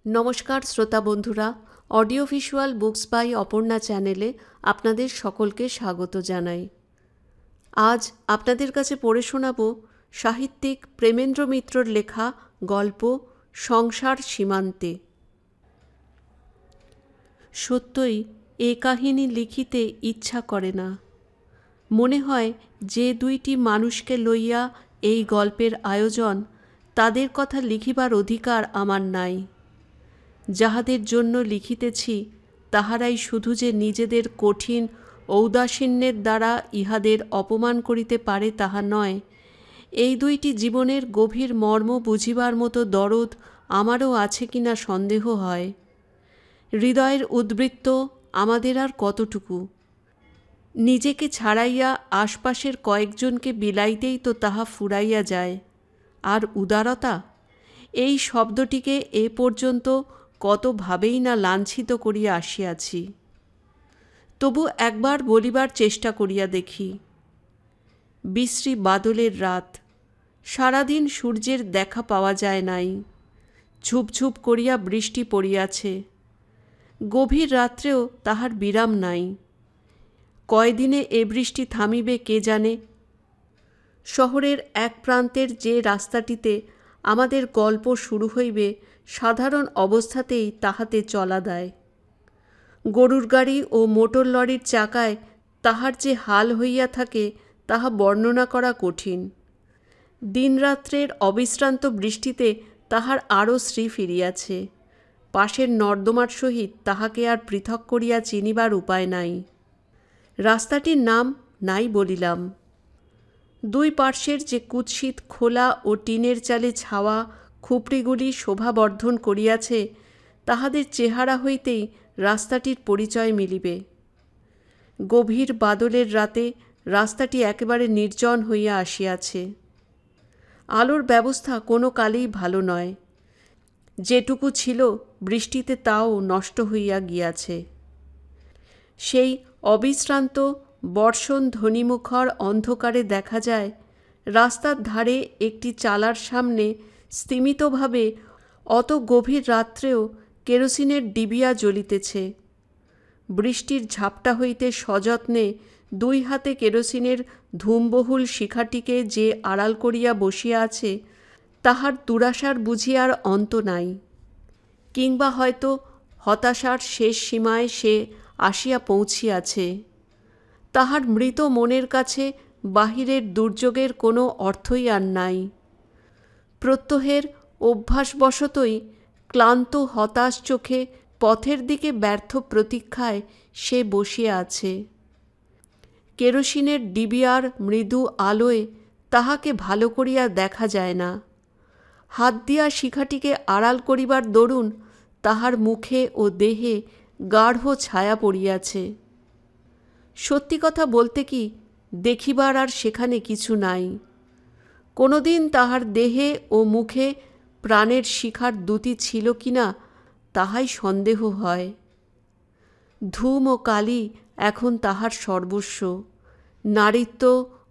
নমস্কার শ্রোতা বন্ধুরা, audio visual books by Aparna চ্যানেলে আপনাদের সকলকে স্বাগত জানাই। আজ আপনাদের কাছে পড়ে শোনাব সাহিত্যিক প্রেমেন্দ্র মিত্রর লেখা গল্প সংসার সীমান্তে। সত্যই এ কাহিনী লিখিতে ইচ্ছা করে না। মনে হয় যে দুইটি মানুষকে লইয়া এই গল্পের আয়োজন, তাদের কথা লিখিবার অধিকার আমার নাই। যাহাদের জন্য লিখিতেছি তাহারাই শুধু যে নিজেদের কঠিন ঔদাসীন্যের দ্বারা ইহাদের অপমান করিতে পারে তাহা নয়, এই দুইটি জীবনের গভীর মর্ম বুঝিবার মতো দরদ আমারও আছে কিনা সন্দেহ হয়। হৃদয়ের উদ্বৃত্ত আমাদের আর কতটুকু? নিজেকে ছাড়াইয়া আশপাশের কয়েকজনকে বিলাইতেই তো তাহা ফুরাইয়া যায়। আর উদারতা, এই শব্দটিকে এ পর্যন্ত কতভাবেই না লাঞ্ছিত করিয়া আসিয়াছি। তবু একবার বলিবার চেষ্টা করিয়া দেখি। বিশ্রী বাদলের রাত, সারাদিন সূর্যের দেখা পাওয়া যায় নাই। ঝুপঝুপ করিয়া বৃষ্টি পড়িয়াছে। গভীর রাত্রেও তাহার বিরাম নাই। কয়দিনে এ বৃষ্টি থামিবে কে জানে। শহরের এক প্রান্তের যে রাস্তাটিতে আমাদের গল্প শুরু হইবে, সাধারণ অবস্থাতেই তাহাতে চলা দেয়। গরুর গাড়ি ও মোটর লরির চাকায় তাহার যে হাল হইয়া থাকে তাহা বর্ণনা করা কঠিন। দিনরাত্রের অবিশ্রান্ত বৃষ্টিতে তাহার আরও শ্রী ফিরিয়াছে। পাশের নর্দমার সহিত তাহাকে আর পৃথক করিয়া চিনিবার উপায় নাই। রাস্তাটির নাম নাই বলিলাম। দুই পার্শ্বের যে কুৎসিত খোলা ও টিনের চালে ছাওয়া খুপড়িগুলি শোভাবর্ধন করিয়াছে, তাহাদের চেহারা হইতেই রাস্তাটির পরিচয় মিলিবে। গভীর বাদলের রাতে রাস্তাটি একেবারে নির্জন হইয়া আসিয়াছে। আলোর ব্যবস্থা কোনো কালেই ভালো নয়। যেটুকু ছিল বৃষ্টিতে তাও নষ্ট হইয়া গিয়াছে। সেই অবিশ্রান্ত বর্ষণ ধ্বনিমুখর অন্ধকারে দেখা যায় রাস্তার ধারে একটি চালার সামনে স্তিমিতভাবে অত গভীর রাত্রেও কেরোসিনের ডিবিয়া জ্বলিতেছে। বৃষ্টির ঝাপটা হইতে সযত্নে দুই হাতে কেরোসিনের ধূমবহুল শিখাটিকে যে আড়াল করিয়া বসিয়া আছে, তাহার দুরাশার বুঝি আর অন্ত নাই। কিংবা হয়তো হতাশার শেষ সীমায় সে আসিয়া পৌঁছিয়াছে। তাহার মৃত মনের কাছে বাহিরের দুর্যোগের কোনো অর্থই আর নাই। প্রত্যহের অভ্যাসবশতই ক্লান্ত হতাশ চোখে পথের দিকে ব্যর্থ প্রতীক্ষায় সে বসিয়া আছে। কেরোসিনের ডিবিয়ার মৃদু আলোয় তাহাকে ভালো করিয়া দেখা যায় না। হাত দিয়া শিখাটিকে আড়াল করিবার দরুন তাহার মুখে ও দেহে গাঢ় ছায়া পড়িয়াছে। সত্যি কথা বলতে কি, দেখিবার আর সেখানে কিছু নাই। কোনোদিন তাহার দেহে ও মুখে প্রাণের শিখার দ্যুতি ছিল কিনা তাহাই সন্দেহ হয়। ধূম ও কালি এখন তাহার সর্বস্ব। নারীত্ব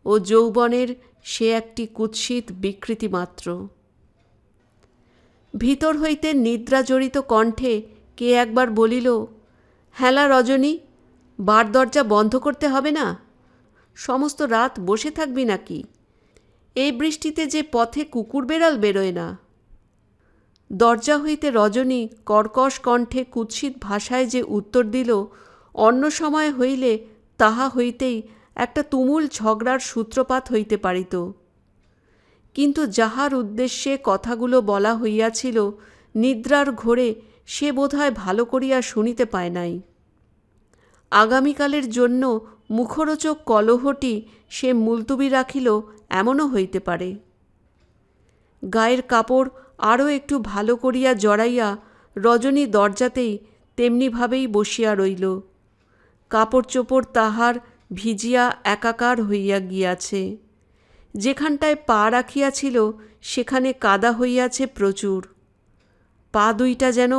ও যৌবনের সে একটি কুৎসিত বিকৃতি মাত্র। ভিতর হইতে নিদ্রাজড়িত কণ্ঠে কে একবার বলিল, হ্যালা রজনী, বার দরজা বন্ধ করতে হবে না? সমস্ত রাত বসে থাকবি নাকি? এই বৃষ্টিতে যে পথে কুকুর বেড়াল বেরোয় না। দরজা হইতে রজনী কর্কশ কণ্ঠে কুৎসিত ভাষায় যে উত্তর দিল, অন্য সময় হইলে তাহা হইতেই একটা তুমুল ঝগড়ার সূত্রপাত হইতে পারিত। কিন্তু যাহার উদ্দেশ্যে কথাগুলো বলা হইয়াছিল, নিদ্রার ঘোরে সে বোধহয় ভালো করিয়া শুনিতে পায় নাই। আগামীকালের জন্য মুখরোচক কলহটি সে মুলতুবি রাখিল, এমনও হইতে পারে। গায়ের কাপড় আরও একটু ভালো করিয়া জড়াইয়া রজনী দরজাতেই তেমনিভাবেই বসিয়া রইল। কাপড় চোপড় তাহার ভিজিয়া একাকার হইয়া গিয়াছে। যেখানটায় পা রাখিয়াছিল সেখানে কাদা হইয়াছে প্রচুর। পা দুইটা যেন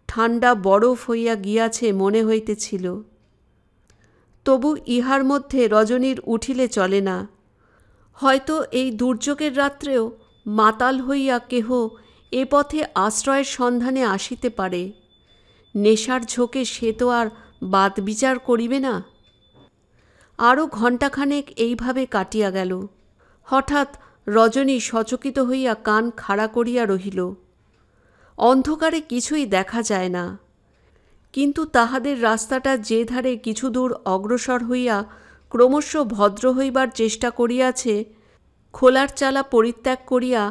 ঠান্ডা বরফ হইয়া গিয়াছে মনে হইতেছিল। তবু ইহার মধ্যে রজনীর উঠিলে চলে না। হয়তো এই দুর্যোগের রাত্রেও মাতাল হইয়া কেহ এ পথে আশ্রয়ের সন্ধানে আসিতে পারে। নেশার ঝোঁকে সে তো আর বাদ বিচার করিবে না। আরও ঘণ্টাখানেক এইভাবে কাটিয়া গেল। হঠাৎ রজনী সচকিত হইয়া কান খাড়া করিয়া রহিল। অন্ধকারে কিছুই দেখা যায় না, কিন্তু তাহাদের রাস্তাটা যে ধারে কিছু দূর অগ্রসর হইয়া ক্রমশ ভদ্র হইবার চেষ্টা করিয়াছে, খোলার চালা পরিত্যাগ করিয়া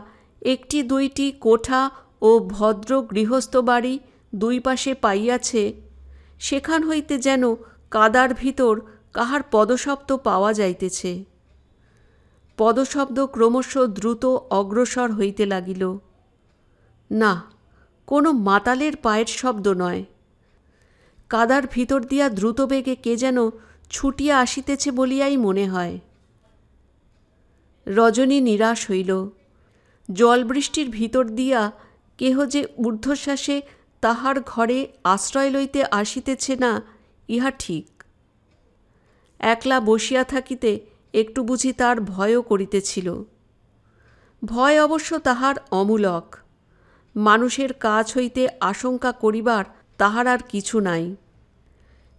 একটি দুইটি কোঠা ও ভদ্র গৃহস্থ বাড়ি দুই পাশে পাইয়াছে, সেখান হইতে যেন কাদার ভিতর কাহার পদশব্দ পাওয়া যাইতেছে। পদশব্দ ক্রমশ দ্রুত অগ্রসর হইতে লাগিল। না, কোনো মাতালের পায়ের শব্দ নয়। কাদার ভিতর দিয়া দ্রুত বেগে কে যেন ছুটিয়া আসিতেছে বলিয়াই মনে হয়। রজনী নিরাশ হইল। জলবৃষ্টির ভিতর দিয়া কেহ যে ঊর্ধ্বশ্বাসে তাহার ঘরে আশ্রয় লইতে আসিতেছে না, ইহা ঠিক। একলা বসিয়া থাকিতে একটু বুঝি তার ভয়ও করিতেছিল। ভয় অবশ্য তাহার অমূলক। মানুষের কাছ হইতে আশঙ্কা করিবার তাহার আর কিছু নাই।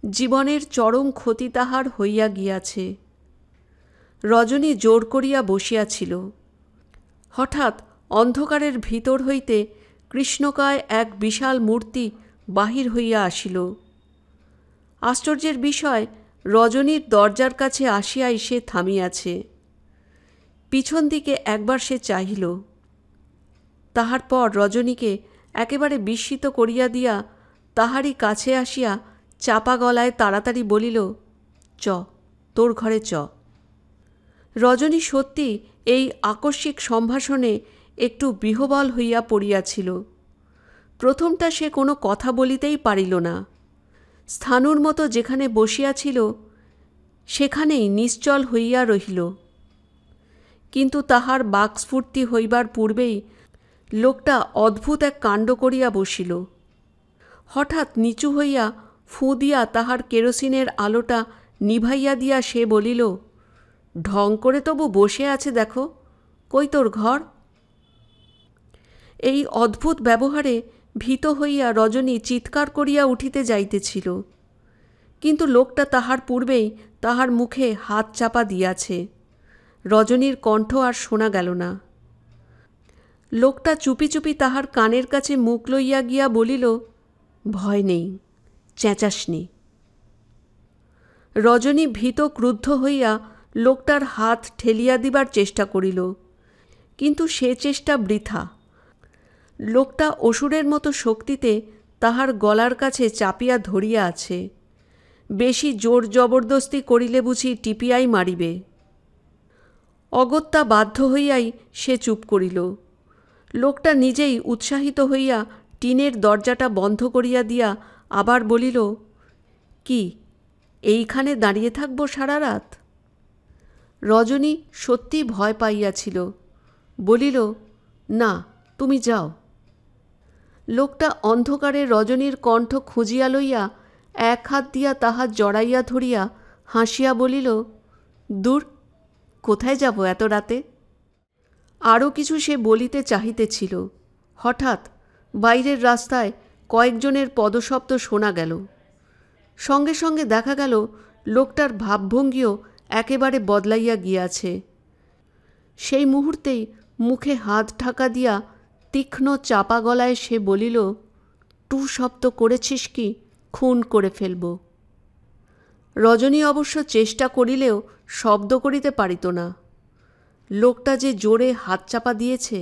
জীবনের চরম ক্ষতি তাহার হইয়া গিয়াছে। রজনী জোর করিয়া বসিয়াছিল। হঠাৎ অন্ধকারের ভিতর হইতে কৃষ্ণকায় এক বিশাল মূর্তি বাহির হইয়া আসিল। আশ্চর্যের বিষয়, রজনীর দরজার কাছে আসিয়াই সে থামিয়াছে। পিছন দিকে একবার সে চাহিল। তাহার পর রজনীকে একেবারে বিস্মিত করিয়া দিয়া তাহারই কাছে আসিয়া চাপা গলায় তাড়াতাড়ি বলিল, চ, তোর ঘরে চ। রজনী সত্যি এই আকস্মিক সম্ভাষণে একটু বিহ্বল হইয়া পড়িয়াছিল। প্রথমটা সে কোনো কথা বলিতেই পারিল না। স্থাণুর মতো যেখানে বসিয়াছিল সেখানেই নিশ্চল হইয়া রহিল। কিন্তু তাহার বাকস্ফূর্তি হইবার পূর্বেই লোকটা অদ্ভুত এক কাণ্ড করিয়া বসিল। হঠাৎ নিচু হইয়া ফুঁ দিয়া তাহার কেরোসিনের আলোটা নিভাইয়া দিয়া সে বলিল, ঢং করে তবু বসে আছে দেখো, কই তোর ঘর? এই অদ্ভুত ব্যবহারে ভীত হইয়া রজনী চিৎকার করিয়া উঠিতে যাইতেছিল, কিন্তু লোকটা তাহার পূর্বেই তাহার মুখে হাত চাপা দিয়াছে। রজনীর কণ্ঠ আর শোনা গেল না। লোকটা চুপি চুপি তাহার কানের কাছে মুখ লইয়া গিয়া বলিল, ভয় নেই, চেঁচাসনি। রজনী ভীত ক্রুদ্ধ হইয়া লোকটার হাত ঠেলিয়া দিবার চেষ্টা করিল, কিন্তু সে চেষ্টা বৃথা। লোকটা অসুরের মতো শক্তিতে তাহার গলার কাছে চাপিয়া ধরিয়া আছে। বেশি জোর জবরদস্তি করিলে বুঝি টিপিয়াই মারিবে। অগত্যা বাধ্য হইয়াই সে চুপ করিল। লোকটা নিজেই উৎসাহিত হইয়া টিনের দরজাটা বন্ধ করিয়া দিয়া আবার বলিল, কি, এইখানে দাঁড়িয়ে থাকব সারা রাত? রজনী সত্যি ভয় পাইয়াছিল। বলিল, না, তুমি যাও। লোকটা অন্ধকারে রজনীর কণ্ঠ খুঁজিয়া লইয়া এক হাত দিয়া তাহা জড়াইয়া ধরিয়া হাসিয়া বলিল, দূর, কোথায় যাব এত রাতে? আরও কিছু সে বলিতে চাহিতেছিল। হঠাৎ বাইরের রাস্তায় কয়েকজনের পদশব্দ শোনা গেল। সঙ্গে সঙ্গে দেখা গেল লোকটার ভাবভঙ্গিও একেবারে বদলাইয়া গিয়াছে। সেই মুহূর্তেই মুখে হাত ঢাকা দিয়া তীক্ষ্ণ চাপা গলায় সে বলিল, টু শব্দ করেছিস কি, খুন করে ফেলব। রজনী অবশ্য চেষ্টা করিলেও শব্দ করিতে পারিত না। লোকটা যে জোরে হাত চাপা দিয়েছে।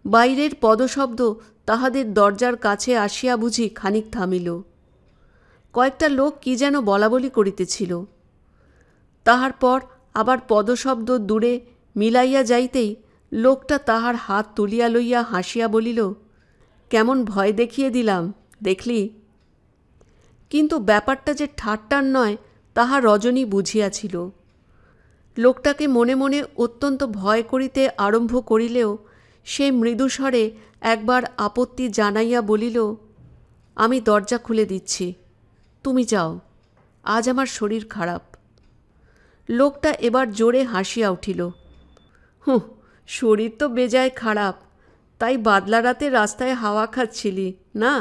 বাইরের পদশব্দ তাহাদের দরজার কাছে আসিয়া বুঝি খানিক থামিল। কয়েকটা লোক কি যেন বলাবলি করিতেছিল। তাহার পর আবার পদশব্দ দূরে মিলাইয়া যাইতেই লোকটা তাহার হাত তুলিয়া লইয়া হাসিয়া বলিল, কেমন ভয় দেখিয়ে দিলাম, দেখলি? কিন্তু ব্যাপারটা যে ঠাট্টার নয় তাহা রজনী বুঝিয়াছিল। লোকটাকে মনে মনে অত্যন্ত ভয় করিতে আরম্ভ করিলেও সে মৃদুস্বরে একবার আপত্তি জানাইয়া বলিল, আমি দরজা খুলে দিচ্ছি, তুমি যাও, আজ আমার শরীর খারাপ। লোকটা এবার জোরে হাসিয়া উঠিল। হুঁ, শরীর তো বেজায় খারাপ, তাই বাদলা রাতে রাস্তায় হাওয়া খাচ্ছিলি না?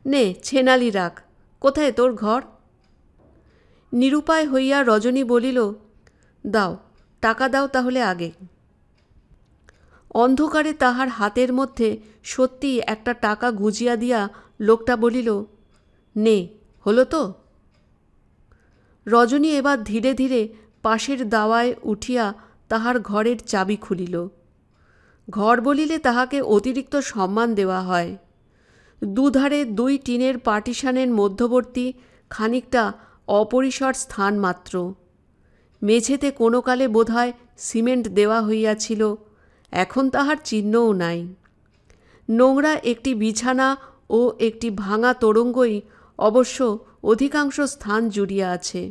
নে ছেনালি রাখ। কোথায় তোর ঘর? নিরুপায় হইয়া রজনী বলিল, দাও, টাকা দাও তাহলে আগে। অন্ধকারে তাহার হাতের মধ্যে সত্যি একটা টাকা গুজিয়া দিয়া লোকটা বলিল, নে, হলো তো? রজনী এবার ধীরে ধীরে পাশের দাওয়ায় উঠিয়া তাহার ঘরের চাবি খুলিল। ঘর বলিলে তাহাকে অতিরিক্ত সম্মান দেওয়া হয়। দুধারে 2 টিনের পার্টিশানের মধ্যবর্তী খানিকটা অপরিসর স্থান মাত্র। মেঝেতে কোনো কালে বোধহয় সিমেন্ট দেওয়া হইয়াছিল, এখন তাহার চিহ্নও নাই। নোংরা একটি বিছানা ও একটি ভাঙা তোরঙ্গই অবশ্য অধিকাংশ স্থান জুড়িয়া আছে।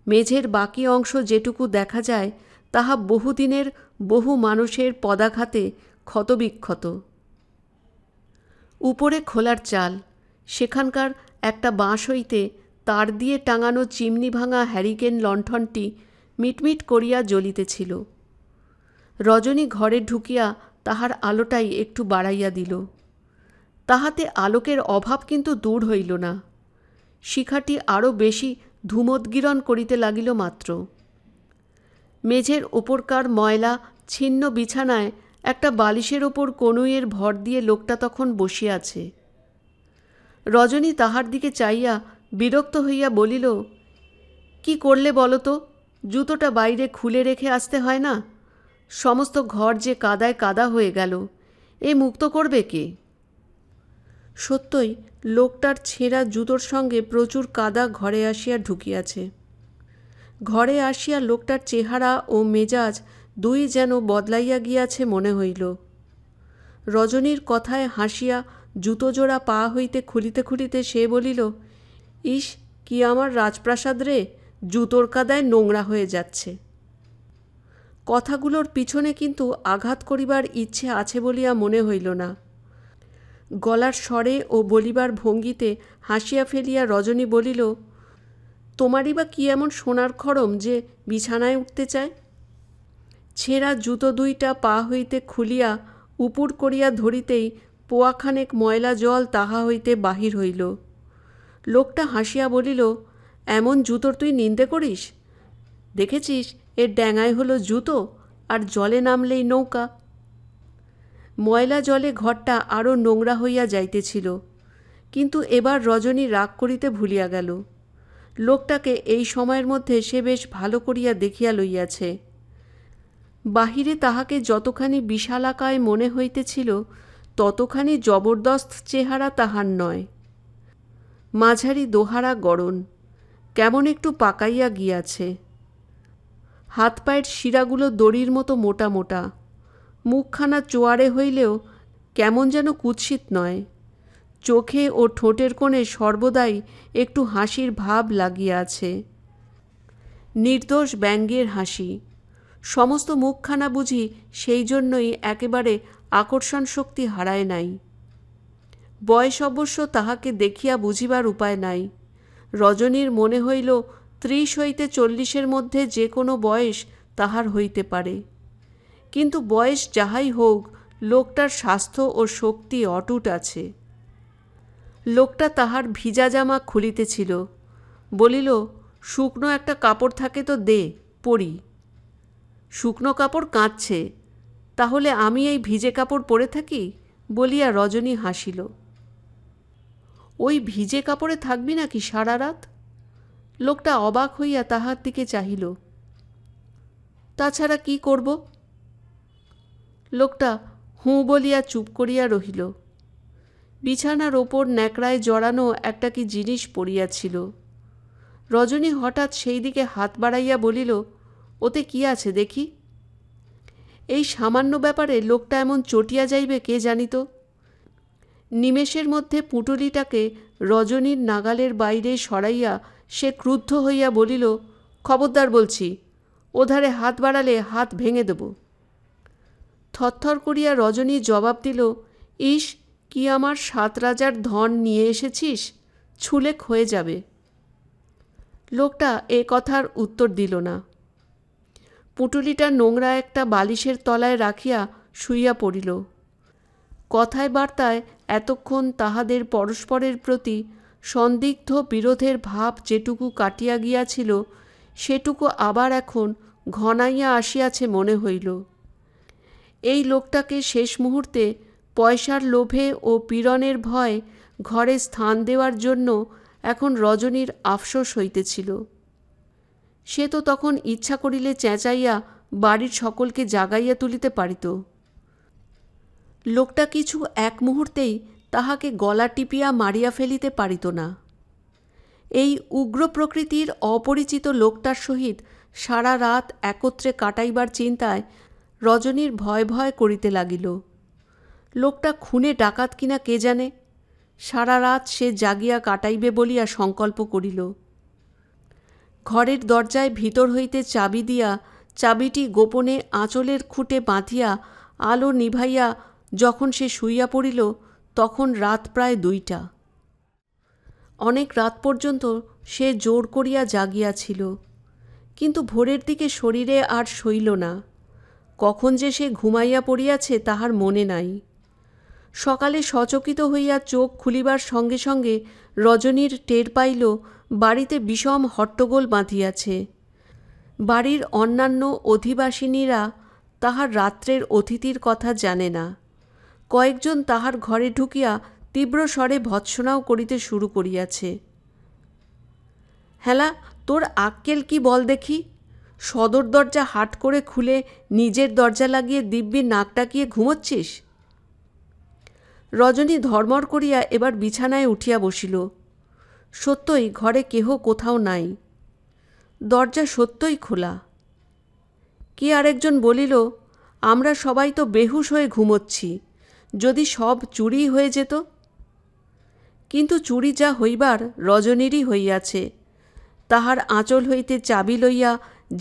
মেঝের বাকি অংশ যেটুকু দেখা যায় তাহা বহুদিনের বহু মানুষের পদাঘাতে ক্ষতবিক্ষত। উপরে খোলার চাল, সেখানকার একটা বাঁশ হইতে তার দিয়ে টাঙানো চিমনি ভাঙা হ্যারিকেন লণ্ঠনটি মিটমিট করিয়া জ্বলিতেছিল। রজনী ঘরে ঢুকিয়া তাহার আলোটাই একটু বাড়াইয়া দিল। তাহাতে আলোকের অভাব কিন্তু দূর হইল না, শিখাটি আরও বেশি ধূমোদ্গীরণ করিতে লাগিল মাত্র। মেঝের ওপরকার ময়লা ছিন্ন বিছানায় একটা বালিশের ওপর কনুইয়ের ভর দিয়ে লোকটা তখন বসিয়াছে। রজনী তাহার দিকে চাইয়া বিরক্ত হইয়া বলিল, কি করলে বলো তো? জুতোটা বাইরে খুলে রেখে আসতে হয় না? সমস্ত ঘর যে কাদায় কাদা হয়ে গেল, এ মুক্ত করবে কে? সত্যই লোকটার ছেঁড়া জুতোর সঙ্গে প্রচুর কাদা ঘরে আসিয়া ঢুকিয়াছে। ঘরে আসিয়া লোকটার চেহারা ও মেজাজ দুই যেন বদলাইয়া গিয়াছে মনে হইল। রজনীর কথায় হাসিয়া জুতো জোড়া পা হইতে খুলিতে খুলিতে সে বলিল, ইস, কি আমার রাজপ্রাসাদ রে, জুতোর কাদায় নোংরা হয়ে যাচ্ছে। কথাগুলোর পিছনে কিন্তু আঘাত করিবার ইচ্ছে আছে বলিয়া মনে হইল না। গলার স্বরে ও বলিবার ভঙ্গিতে হাসিয়া ফেলিয়া রজনী বলিল, তোমারই বা কি এমন সোনার খড়ম যে বিছানায় উঠতে চায়? ছেঁড়া জুতো দুইটা পা হইতে খুলিয়া উপুর করিয়া ধরিতেই পোয়াখানেক ময়লা জল তাহা হইতে বাহির হইল। লোকটা হাসিয়া বলিল, এমন জুতোর তুই নিন্দে করিস? দেখেছিস এর ড্যাঙায় হলো জুতো, আর জলে নামলেই নৌকা। ময়লা জলে ঘরটা আরও নোংরা হইয়া যাইতেছিল, কিন্তু এবার রজনী রাগ করিতে ভুলিয়া গেল। লোকটাকে এই সময়ের মধ্যে সে বেশ ভালো করিয়া দেখিয়া লইয়াছে। বাহিরে তাহাকে যতখানি বিশালাকায় মনে হইতেছিল, ততখানি জবরদস্ত চেহারা তাহার নয়। মাঝারি দোহারা গড়ন, কেমন একটু পাকাইয়া গিয়াছে। হাত পায়ের শিরাগুলো দড়ির মতো মোটা মোটা, মুখখানা চোয়ারে হইলেও কেমন যেন কুৎসিত নয়। চোখে ও ঠোঁটের কোণে সর্বদাই একটু হাসির ভাব লাগিয়া আছে, নির্দোষ ব্যঙ্গের হাসি। সমস্ত মুখখানা বুঝি সেই জন্যই একেবারে আকর্ষণ শক্তি হারায় নাই। বয়স অবশ্য তাহাকে দেখিয়া বুঝিবার উপায় নাই। রজনীর মনে হইল 30 হইতে 40-এর মধ্যে যে কোনো বয়স তাহার হইতে পারে, কিন্তু বয়স যাহাই হোক, লোকটার স্বাস্থ্য ও শক্তি অটুট আছে। লোকটা তাহার ভিজা জামা খুলিতেছিল, বলিল, শুকনো একটা কাপড় থাকে তো দে, পরি। শুকনো কাপড় কাঁদছে, তাহলে আমি এই ভিজে কাপড় পরে থাকি? বলিয়া রজনী হাসিল। ওই ভিজে কাপড়ে থাকবি নাকি সারা রাত? লোকটা অবাক হইয়া তাহার দিকে চাহিল। তাছাড়া কি করব? লোকটা হুঁ বলিয়া চুপ করিয়া রহিল। বিছানার ওপর ন্যাকড়ায় জড়ানো একটা কি জিনিস পড়িয়াছিল। রজনী হঠাৎ সেই দিকে হাত বাড়াইয়া বলিল, ওতে কি আছে দেখি। এই সামান্য ব্যাপারে লোকটা এমন চটিয়া যাইবে কে জানিত। নিমেষের মধ্যে পুঁটুলিটাকে রজনীর নাগালের বাইরে সরাইয়া সে ক্রুদ্ধ হইয়া বলিল, খবরদার বলছি, ওধারে হাত বাড়ালে হাত ভেঙে দেব। থরথর করিয়া রজনী জবাব দিল, ইস, কি আমার 7 রাজার ধন নিয়ে এসেছিস, ছুলেক হয়ে যাবে। লোকটা এ কথার উত্তর দিল না। পুঁটুলিটা নোংরা একটা বালিশের তলায় রাখিয়া শুইয়া পড়িল। কথায় বার্তায় এতক্ষণ তাহাদের পরস্পরের প্রতি সন্দিগ্ধ বিরোধের ভাব যেটুকু কাটিয়া গিয়াছিল সেটুকু আবার এখন ঘনাইয়া আসিয়াছে মনে হইল। এই লোকটাকে শেষ মুহূর্তে পয়সার লোভে ও পীড়নের ভয় ঘরে স্থান দেওয়ার জন্য এখন রজনীর আফসোস হইতেছিল। সে তো তখন ইচ্ছা করিলে চেঁচাইয়া বাড়ির সকলকে জাগাইয়া তুলিতে পারিত। লোকটা কিছু এক মুহূর্তেই তাহাকে গলা টিপিয়া মারিয়া ফেলিতে পারিত না। এই উগ্র প্রকৃতির অপরিচিত লোকটার সহিত সারা রাত একত্রে কাটাইবার চিন্তায় রজনীর ভয় ভয় করিতে লাগিল। লোকটা খুনে ডাকাত কিনা কে জানে। সারা রাত সে জাগিয়া কাটাইবে বলিয়া সংকল্প করিল। ঘরের দরজায় ভিতর হইতে চাবি দিয়া চাবিটি গোপনে আঁচলের খুঁটে বাঁধিয়া আলো নিভাইয়া যখন সে শুইয়া পড়িল তখন রাত প্রায় 2টা। অনেক রাত পর্যন্ত সে জোর করিয়া জাগিয়াছিল, কিন্তু ভোরের দিকে শরীরে আর সইল না। কখন যে সে ঘুমাইয়া পড়িয়াছে তাহার মনে নাই। সকালে সচকিত হইয়া চোখ খুলিবার সঙ্গে সঙ্গে রজনীর টের পাইল বাড়িতে বিষম হট্টগোল বাঁধিয়াছে। বাড়ির অন্যান্য অধিবাসিনীরা তাহার রাত্রের অতিথির কথা জানে না। কয়েকজন তাহার ঘরে ঢুকিয়া তীব্র স্বরে ভৎসনাও করিতে শুরু করিয়াছে। হ্যালা, তোর আক্কেল কি বল দেখি? সদর দরজা হাট করে খুলে নিজের দরজা লাগিয়ে দিব্যি নাক ডাকিয়ে ঘুমোচ্ছিস? রজনী ধর্মর করিয়া এবার বিছানায় উঠিয়া বসিল। সত্যই ঘরে কেহ কোথাও নাই। দরজা সত্যই খোলা। কে আরেকজন বলিল, আমরা সবাই তো বেহুশ হয়ে ঘুমোচ্ছি, যদি সব চুরি হয়ে যেত। কিন্তু চুরি যা হইবার রজনীরই হইয়াছে। তাহার আঁচল হইতে চাবি লইয়া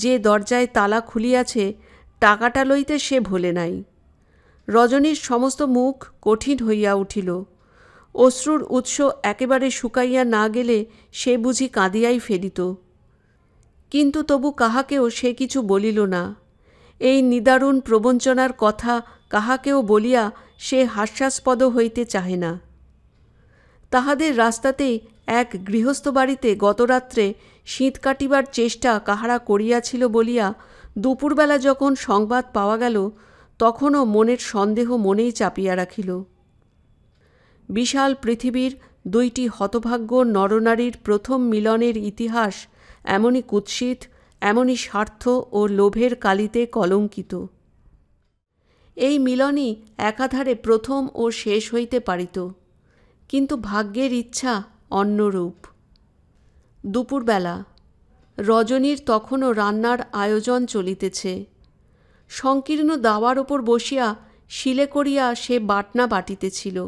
যে দরজায় তালা খুলিয়াছে টাকাটা লইতে সে ভোলে নাই। রজনীর সমস্ত মুখ কঠিন হইয়া উঠিল। অশ্রুর উৎস একেবারে শুকাইয়া না গেলে সে বুঝি কাঁদিয়াই ফেলিত। কিন্তু তবু কাহাকেও সে কিছু বলিল না। এই নিদারুণ প্রবঞ্চনার কথা কাহাকেও বলিয়া সে হাস্যাস্পদ হইতে চাহে না। তাহাদের রাস্তাতেই এক গৃহস্থ বাড়িতে গতরাত্রে শীত কাটিবার চেষ্টা কাহারা করিয়াছিল বলিয়া দুপুরবেলা যখন সংবাদ পাওয়া গেল তখনও মনের সন্দেহ মনেই চাপিয়া রাখিল। বিশাল পৃথিবীর 2টি হতভাগ্য নরনারীর প্রথম মিলনের ইতিহাস এমনই কুৎসিত, এমনই স্বার্থ ও লোভের কালিতে কলঙ্কিত। এই মিলনই একাধারে প্রথম ও শেষ হইতে পারিত, কিন্তু ভাগ্যের ইচ্ছা অন্যরূপ। দুপুরবেলা রজনীর তখনও রান্নার আয়োজন চলিতেছে। সংকীর্ণ দাওয়ার ওপর বসিয়া শিলে করিয়া সে বাটনা বাটিতেছিল।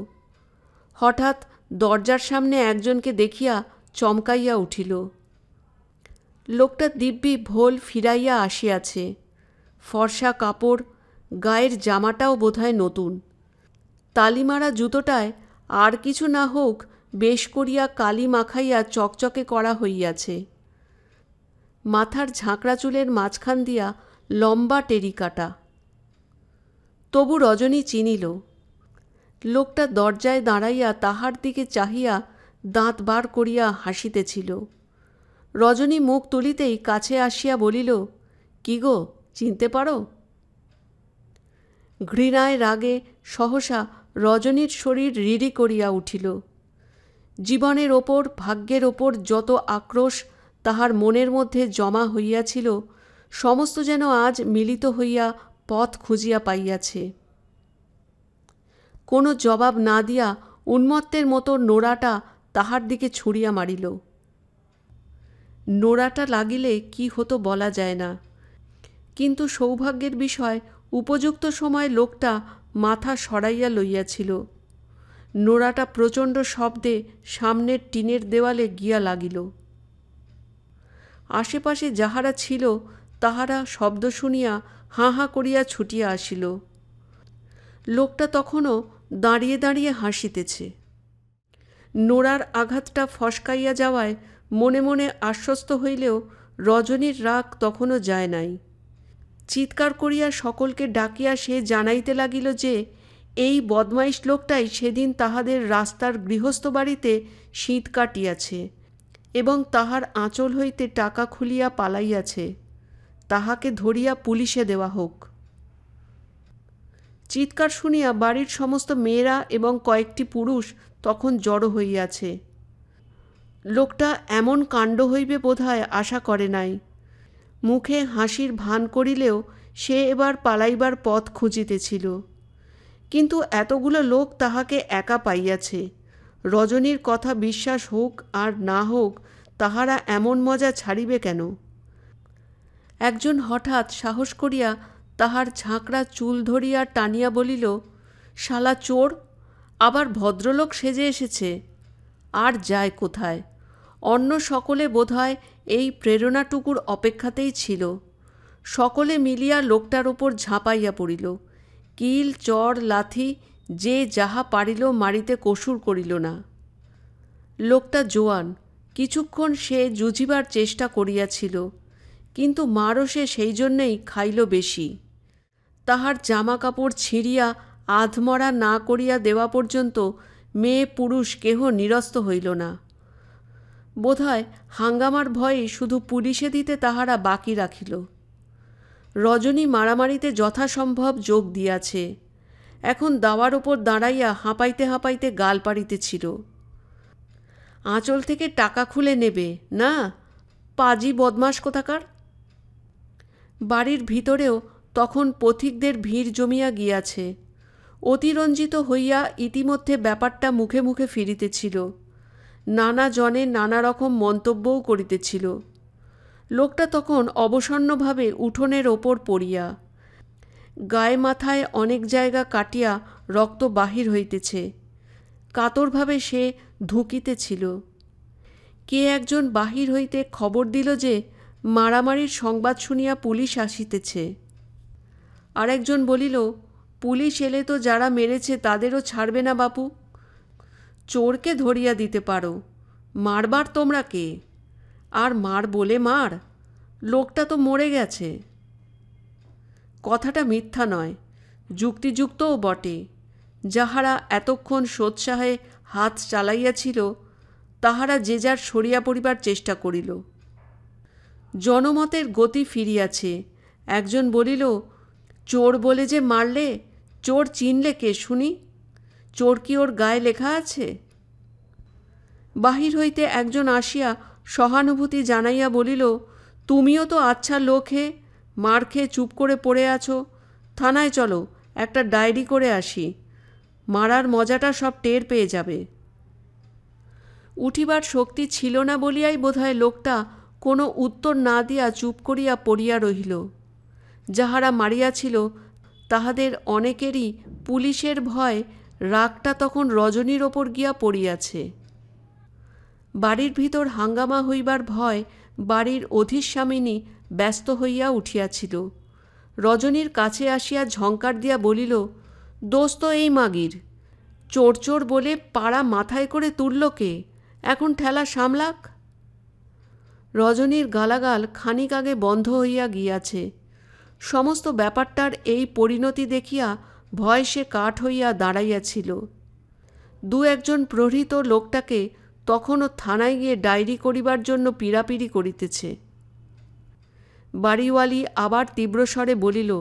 হঠাৎ দরজার সামনে একজনকে দেখিয়া চমকাইয়া উঠিল। লোকটা দিব্যি ভোল ফিরাইয়া আসিয়াছে। ফর্সা কাপড়, গায়ের জামাটাও বোধহয় নতুন। তালিমারা জুতোটায় আর কিছু না হোক বেশ করিয়া কালি মাখাইয়া চকচকে করা হইয়াছে। মাথার ঝাঁকড়া চুলের মাঝখান দিয়া লম্বা টেরি কাটা। তবু রজনী চিনিল। লোকটা দরজায় দাঁড়াইয়া তাহার দিকে চাহিয়া দাঁত বার করিয়া হাসিতেছিল। রজনী মুখ তুলিতেই কাছে আসিয়া বলিল, কি গো, চিনতে পারো? ঘৃণায় রাগে সহসা রজনীর শরীর রিরি করিয়া উঠিল। জীবনের ওপর, ভাগ্যের ওপর যত আক্রোশ তাহার মনের মধ্যে জমা হইয়াছিল সমস্ত যেন আজ মিলিত হইয়া পথ খুঁজিয়া পাইয়াছে। কোনো জবাব না দিয়া উন্মত্তের মতো নোড়াটা তাহার দিকে ছুঁড়িয়া মারিল। নোড়াটা লাগিলে কি হতো বলা যায় না, কিন্তু সৌভাগ্যের বিষয় উপযুক্ত সময় লোকটা মাথা সরাইয়া লইয়াছিল। নোড়াটা প্রচণ্ড শব্দে সামনের টিনের দেওয়ালে গিয়া লাগিল। আশেপাশে যাহারা ছিল তাহারা শব্দ শুনিয়া হাঁ হাঁ করিয়া ছুটিয়া আসিল। লোকটা তখনও দাঁড়িয়ে দাঁড়িয়ে হাসিতেছে। নোড়ার আঘাতটা ফসকাইয়া যাওয়ায় মনে মনে আশ্বস্ত হইলেও রজনীর রাগ তখনও যায় নাই। চিৎকার করিয়া সকলকে ডাকিয়া সে জানাইতে লাগিল যে এই বদমাইশ লোকটাই সেদিন তাহাদের রাস্তার গৃহস্থ বাড়িতে শীত কাটিয়াছে এবং তাহার আঁচল হইতে টাকা খুলিয়া পালাইয়াছে, তাহাকে ধরিয়া পুলিশে দেওয়া হোক। চিৎকার শুনিয়া বাড়ির সমস্ত মেয়েরা এবং কয়েকটি পুরুষ তখন জড়ো হইয়াছে। লোকটা এমন কাণ্ড হইবে বোধহয় আশা করে নাই। মুখে হাসির ভান করিলেও সে এবার পালাইবার পথ খুঁজিতেছিল। কিন্তু এতগুলো লোক তাহাকে একা পাইয়াছে। রজনীর কথা বিশ্বাস হোক আর না হোক, তাহারা এমন মজা ছাড়িবে কেন? একজন হঠাৎ সাহস করিয়া তাহার ঝাঁকড়া চুল ধরিয়া টানিয়া বলিল, শালা চোর, আবার ভদ্রলোক সেজে এসেছে। আর যায় কোথায়? অন্য সকলে বোধহয় এই প্রেরণাটুকুর অপেক্ষাতেই ছিল। সকলে মিলিয়া লোকটার ওপর ঝাঁপাইয়া পড়িল। কিল, চর, লাথি যে যাহা পারিল মারিতে কসুর করিল না। লোকটা জোয়ান, কিছুক্ষণ সে জুঝিবার চেষ্টা করিয়াছিল, কিন্তু মারও সে সেই জন্যেই খাইল বেশি। তাহার জামা কাপড় ছিঁড়িয়া আধমরা না করিয়া দেওয়া পর্যন্ত মেয়ে পুরুষ কেহ নিরস্ত হইল না। বোধহয় হাঙ্গামার ভয়ে শুধু পুলিশে দিতে তাহারা বাকি রাখিল। রজনী মারামারিতে যথাসম্ভব যোগ দিয়াছে। এখন দাওয়ার ওপর দাঁড়াইয়া হাঁপাইতে হাঁপাইতে গাল পাড়িতেছিল। আঁচল থেকে টাকা খুলে নেবে না, পাজি বদমাস কোথাকার। বাড়ির ভিতরেও তখন পথিকদের ভিড় জমিয়া গিয়াছে। অতিরঞ্জিত হইয়া ইতিমধ্যে ব্যাপারটা মুখে মুখে ফিরিতেছিল। নানা জনে নানা রকম মন্তব্যও করিতেছিল। লোকটা তখন অবসন্নভাবে উঠোনের ওপর পড়িয়া, গায়ে মাথায় অনেক জায়গা কাটিয়া রক্ত বাহির হইতেছে। কাতরভাবে সে ধুঁকিতেছিল। কে একজন বাহির হইতে খবর দিল যে মারামারির সংবাদ শুনিয়া পুলিশ আসিতেছে। আর একজন বলিল, পুলিশ এলে তো যারা মেরেছে তাদেরও ছাড়বে না বাপু। চোরকে ধরিয়া দিতে পারো, মারবার তোমরা কে? আর মার বলে মার, লোকটা তো মরে গেছে। কথাটা মিথ্যা নয়, যুক্তিযুক্তও বটে। যাহারা এতক্ষণ সোৎসাহে হাত চালাইয়াছিল তাহারা যে যার সরিয়া পড়িবার চেষ্টা করিল। জনমতের গতি ফিরিয়াছে। একজন বলিল, চোর বলে যে মারলে, চোর চিনলে কে শুনি? চোর কি ওর গায়ে লেখা আছে? বাহির হইতে একজন আসিয়া সহানুভূতি জানাইয়া বলিল, তুমিও তো আচ্ছা লোক হে, মার খেয়ে চুপ করে পড়ে আছো। থানায় চলো, একটা ডায়েরি করে আসি। মারার মজাটা সব টের পেয়ে যাবে। উঠিবার শক্তি ছিল না বলিয়াই বোধহয় লোকটা কোনো উত্তর না দিয়া চুপ করিয়া পড়িয়া রহিল। যাহারা মারিয়াছিল তাহাদের অনেকেরই পুলিশের ভয় রাগটা তখন রজনীর ওপর গিয়া পড়িয়াছে। বাড়ির ভিতর হাঙ্গামা হইবার ভয় বাড়ির অধিস্বামিনী ব্যস্ত হইয়া উঠিয়াছিল। রজনীর কাছে আসিয়া ঝঙ্কার দিয়া বলিল, দোষ তো এই মাগির। চোর চোর বলে পাড়া মাথায় করে তুলল কে? এখন ঠেলা সামলাক। রজনীর গালাগাল খানিক আগে বন্ধ হইয়া গিয়াছে। সমস্ত ব্যাপারটার এই পরিণতি দেখিয়া ভয় সে কাঠ হইয়া দাঁড়াইয়াছিল। দু একজন প্রহৃত লোকটাকে তখনও থানায় গিয়ে ডায়েরি করিবার জন্য পীড়াপিড়ি করিতেছে। বাড়িওয়ালি আবার তীব্রস্বরে বলিল,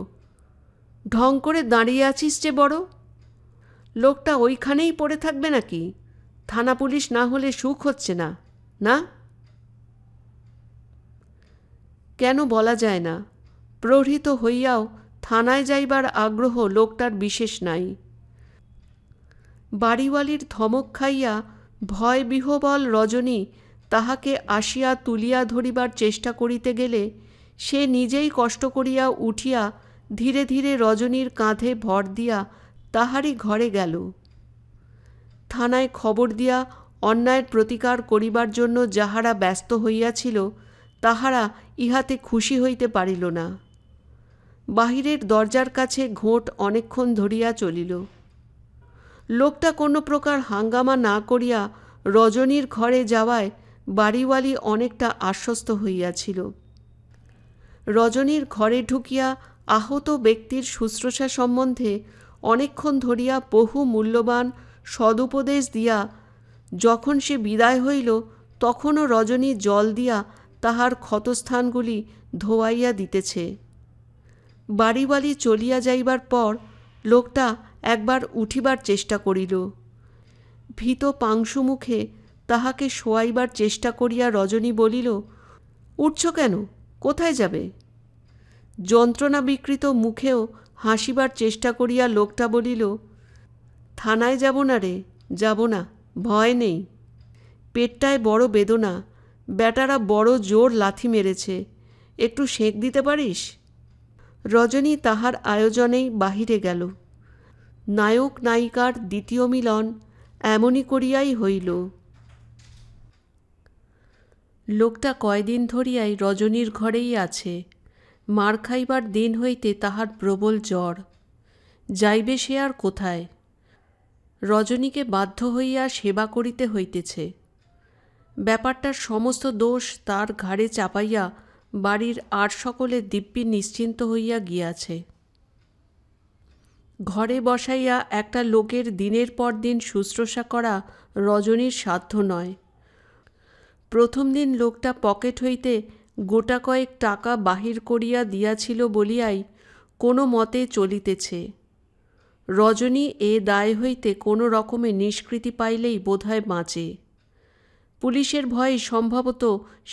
ঢং করে দাঁড়িয়ে আছিস যে বড়? লোকটা ওইখানেই পড়ে থাকবে নাকি? থানা পুলিশ না হলে সুখ হচ্ছে না, না? কেন বলা যায় না। প্রহৃত হইয়াও থানায় যাইবার আগ্রহ লোকটার বিশেষ নাই। বাড়িওয়ালির ধমক খাইয়া ভয় বিহ্বল রজনী তাহাকে আসিয়া তুলিয়া ধরিবার চেষ্টা করিতে গেলে সে নিজেই কষ্ট করিয়া উঠিয়া ধীরে ধীরে রজনীর কাঁধে ভর দিয়া তাহারই ঘরে গেল। থানায় খবর দিয়া অন্যায়ের প্রতিকার করিবার জন্য যাহারা ব্যস্ত হইয়াছিল তাহারা ইহাতে খুশি হইতে পারিল না। বাহিরের দরজার কাছে ঘোট অনেকক্ষণ ধরিয়া চলিল। লোকটা কোনো প্রকার হাঙ্গামা না করিয়া রজনীর ঘরে যাওয়ায় বাড়িওয়ালি অনেকটা আশ্বস্ত হইয়াছিল। রজনীর ঘরে ঢুকিয়া আহত ব্যক্তির শুশ্রূষা সম্বন্ধে অনেকক্ষণ ধরিয়া বহু মূল্যবান সদুপদেশ দিয়া যখন সে বিদায় হইল, তখনও রজনী জল দিয়া তাহার ক্ষতস্থানগুলি ধোয়াইয়া দিতেছে। বাড়ি চলিয়া যাইবার পর লোকটা একবার উঠিবার চেষ্টা করিল। ভীত পাংশু মুখে তাহাকে শোয়াইবার চেষ্টা করিয়া রজনী বলিল, উঠছ কেন? কোথায় যাবে? যন্ত্রণা বিকৃত মুখেও হাসিবার চেষ্টা করিয়া লোকটা বলিল, থানায় যাব না রে, যাব না, ভয় নেই। পেটটায় বড় বেদনা, ব্যাটারা বড় জোর লাথি মেরেছে, একটু সেঁক দিতে পারিস? রজনী তাহার আয়োজনেই বাহিরে গেল। নায়ক নায়িকার দ্বিতীয় মিলন এমনই করিয়াই হইল। লোকটা কয়দিন ধরিয়াই রজনীর ঘরেই আছে। মার খাইবার দিন হইতে তাহার প্রবল জ্বর। যাইবে সে আর কোথায়? রজনীকে বাধ্য হইয়া সেবা করিতে হইতেছে। ব্যাপারটার সমস্ত দোষ তার ঘাড়ে চাপাইয়া বাড়ির আর সকলে দিব্যি নিশ্চিন্ত হইয়া গিয়াছে। ঘরে বসাইয়া একটা লোকের দিনের পর দিন শুশ্রূষা করা রজনীর সাধ্য নয়। প্রথম দিন লোকটা পকেট হইতে গোটা কয়েক টাকা বাহির করিয়া দিয়াছিল বলিয়াই কোনো মতে চলিতেছে। রজনী এ দায় হইতে কোনো রকমে নিষ্কৃতি পাইলেই বোধহয় বাঁচে। পুলিশের ভয়ে সম্ভবত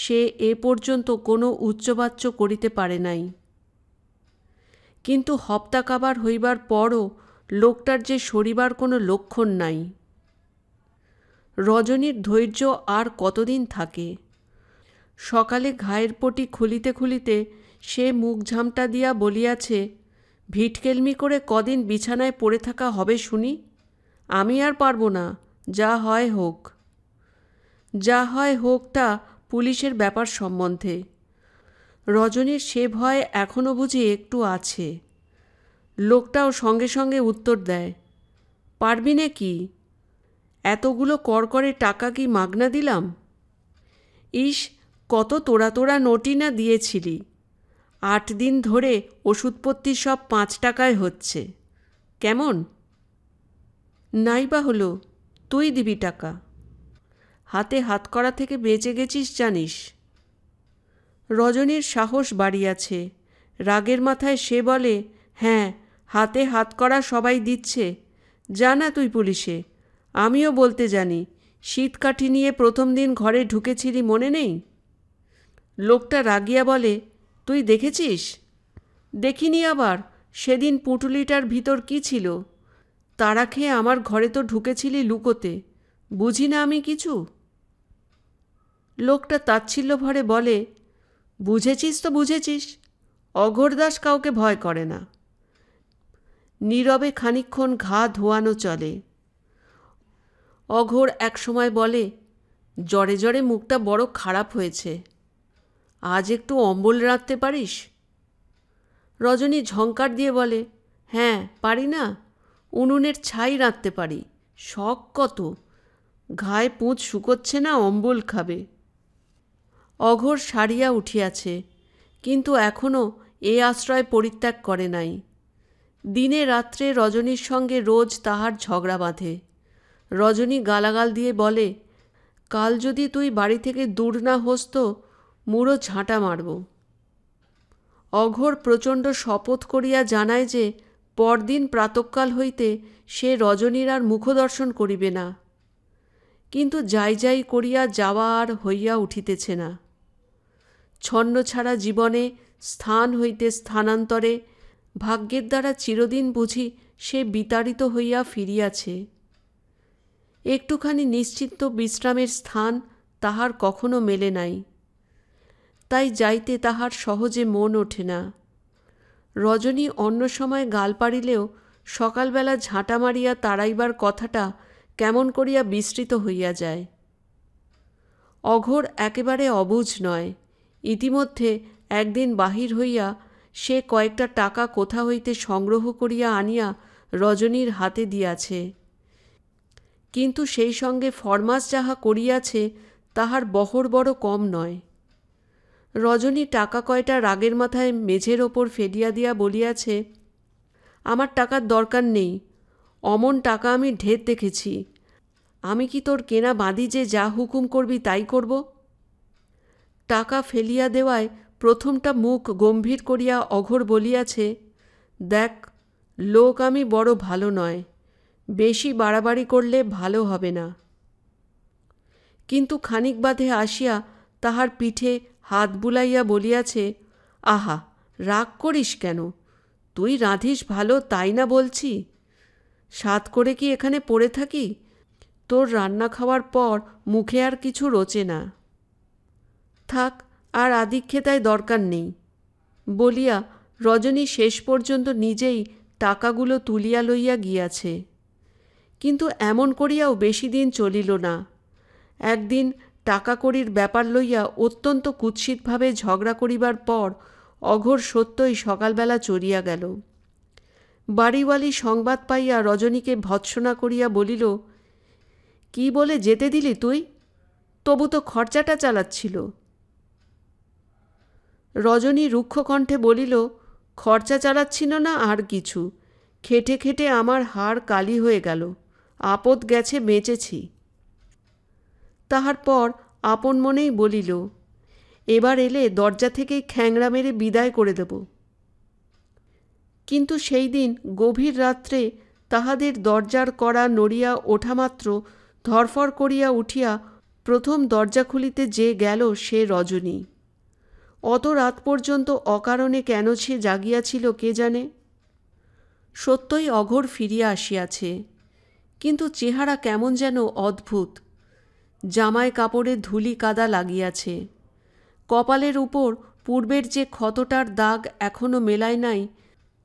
সে এ পর্যন্ত কোনো উচ্চবাচ্য করিতে পারে নাই। কিন্তু হপ্তাকাবার হইবার পরও লোকটার যে সরিবার কোনো লক্ষণ নাই। রজনীর ধৈর্য আর কতদিন থাকে? সকালে ঘায়ের পটি খুলিতে খুলিতে সে মুখ ঝামটা দিয়া বলিয়াছে, ভিটকেলমি করে কদিন বিছানায় পড়ে থাকা হবে শুনি? আমি আর পারব না, যা হয় হোক। যা হয় হোকটা পুলিশের ব্যাপার সম্বন্ধে। রজনীর সে ভয় এখনও বুঝি একটু আছে। লোকটাও সঙ্গে সঙ্গে উত্তর দেয়, পারবি না কি? এতগুলো করকরে টাকা কি মাগনা দিলাম? ইস, কত তোরা তোরা নোটই না দিয়েছিলি। 8 দিন ধরে ওষুধপত্তি সব 5 টাকায় হচ্ছে। কেমন? নাইবা হলো, তুই দিবি টাকা। হাতে হাত করা থেকে বেঁচে গেছিস জানিস। রজনীর সাহস বাড়িয়াছে। রাগের মাথায় সে বলে, হ্যাঁ, হাতে হাত করা সবাই দিচ্ছে। যা না তুই পুলিশে, আমিও বলতে জানি। শীতকাঠি নিয়ে প্রথম দিন ঘরে ঢুকেছিলি, মনে নেই? লোকটা রাগিয়া বলে, তুই দেখেছিস? দেখিনি আবার। সেদিন পুঁটুলিটার ভিতর কি ছিল? তাড়া খেয়ে আমার ঘরে তো ঢুকেছিলি লুকোতে। বুঝি না আমি কিছু? লোকটা তাচ্ছিল্য ভরে বলে, বুঝেছিস তো বুঝেছিস। অঘোরদাস কাউকে ভয় করে না। নীরবে খানিকক্ষণ ঘা ধোয়ানো চলে। অঘোর একসময় বলে, জ্বরে জ্বরে মুখটা বড় খারাপ হয়েছে, আজ একটু অম্বল রাঁধতে পারিস? রজনী ঝংকার দিয়ে বলে, হ্যাঁ পারি না, উনুনের ছাই রাঁধতে পারি। শখ কত, ঘায়ে পুঁজ শুকোচ্ছে না, অম্বল খাবে। অঘোর সারিয়া উঠিয়াছে, কিন্তু এখনও এ আশ্রয় পরিত্যাগ করে নাই। দিনে রাত্রে রজনীর সঙ্গে রোজ তাহার ঝগড়া বাঁধে। রজনী গালাগাল দিয়ে বলে, কাল যদি তুই বাড়ি থেকে দূর না হোস তো মুড়ো ঝাঁটা মারব। অঘোর প্রচণ্ড শপথ করিয়া জানায় যে পরদিন প্রাতঃকাল হইতে সে রজনীর আর মুখদর্শন করিবে না। কিন্তু যাই যাই করিয়া যাওয়া আর হইয়া উঠিতেছে না। ছন্নছাড়া জীবনে স্থান হইতে স্থানান্তরে ভাগ্যের দ্বারা চিরদিন বুঝি সে বিতাড়িত হইয়া ফিরিয়াছে। একটুখানি নিশ্চিন্ত বিশ্রামের স্থান তাহার কখনো মেলে নাই। তাই যাইতে তাহার সহজে মন ওঠে না। রজনী অন্য সময় গাল পাড়িলেও সকালবেলা ঝাঁটা মারিয়া তাড়াইবার কথাটা কেমন করিয়া বিস্মৃত হইয়া যায়। অঘোর একেবারে অবুঝ নয়। ইতিমধ্যে একদিন বাহির হইয়া সে কয়েকটা টাকা কোথা হইতে সংগ্রহ করিয়া আনিয়া রজনীর হাতে দিয়াছে। কিন্তু সেই সঙ্গে ফরমাস যাহা করিয়াছে তাহার বহর বড় কম নয়। রজনী টাকা কয়টা রাগের মাথায় মেঝের ওপর ফেলিয়া দিয়া বলিয়াছে, আমার টাকার দরকার নেই, অমন টাকা আমি ঢের দেখেছি। আমি কি তোর কেনা বাঁধি যে যা হুকুম করবি তাই করব? টাকা ফেলিয়া দেওয়ায় প্রথমটা মুখ গম্ভীর করিয়া অঘোর বলিয়াছে, দেখ, লোক আমি বড় ভালো নয়, বেশি বাড়াবাড়ি করলে ভালো হবে না। কিন্তু খানিক বাদে আসিয়া তাহার পিঠে হাত বুলাইয়া বলিয়াছে, আহা, রাগ করিস কেন? তুই রাঁধিস ভালো তাই না বলছি? সাধ করে কি এখানে পড়ে থাকি? তোর রান্না খাওয়ার পর মুখে আর কিছু রোচে না। থাক, আর আদিক্ষেতায় দরকার নেই বলিয়া রজনী শেষ পর্যন্ত নিজেই টাকাগুলো তুলিয়া লইয়া গিয়াছে। কিন্তু এমন করিয়াও বেশি দিন চলিল না। একদিন টাকা কড়ির ব্যাপার লইয়া অত্যন্ত কুৎসিতভাবে ঝগড়া করিবার পর অঘোর সত্যই সকালবেলা চলিয়া গেল। বাড়িওয়ালি সংবাদ পাইয়া রজনীকে ভৎসনা করিয়া বলিল, কি বলে যেতে দিলি তুই? তবু তো খরচাটা চালাচ্ছিল। রজনী রুক্ষ কণ্ঠে বলিল, খরচা চালাচ্ছিল না আর কিছু, খেটে খেটে আমার হাড় কালি হয়ে গেল, আপদ গেছে, বেঁচেছি। তাহার পর আপন মনেই বলিল, এবার এলে দরজা থেকেই খ্যাংড়া মেরে বিদায় করে দেব। কিন্তু সেই দিন গভীর রাত্রে তাহাদের দরজার কড়া নড়িয়া ওঠামাত্র ধরফর করিয়া উঠিয়া প্রথম দরজা খুলিতে যে গেল সে রজনী। অত রাত পর্যন্ত অকারণে কেন সে জাগিয়াছিল কে জানে। সত্যই অঘোর ফিরিয়া আসিয়াছে, কিন্তু চেহারা কেমন যেন অদ্ভুত। জামায় কাপড়ে ধুলি কাদা লাগিয়াছে, কপালের উপর পূর্বের যে ক্ষতটার দাগ এখনো মেলায় নাই,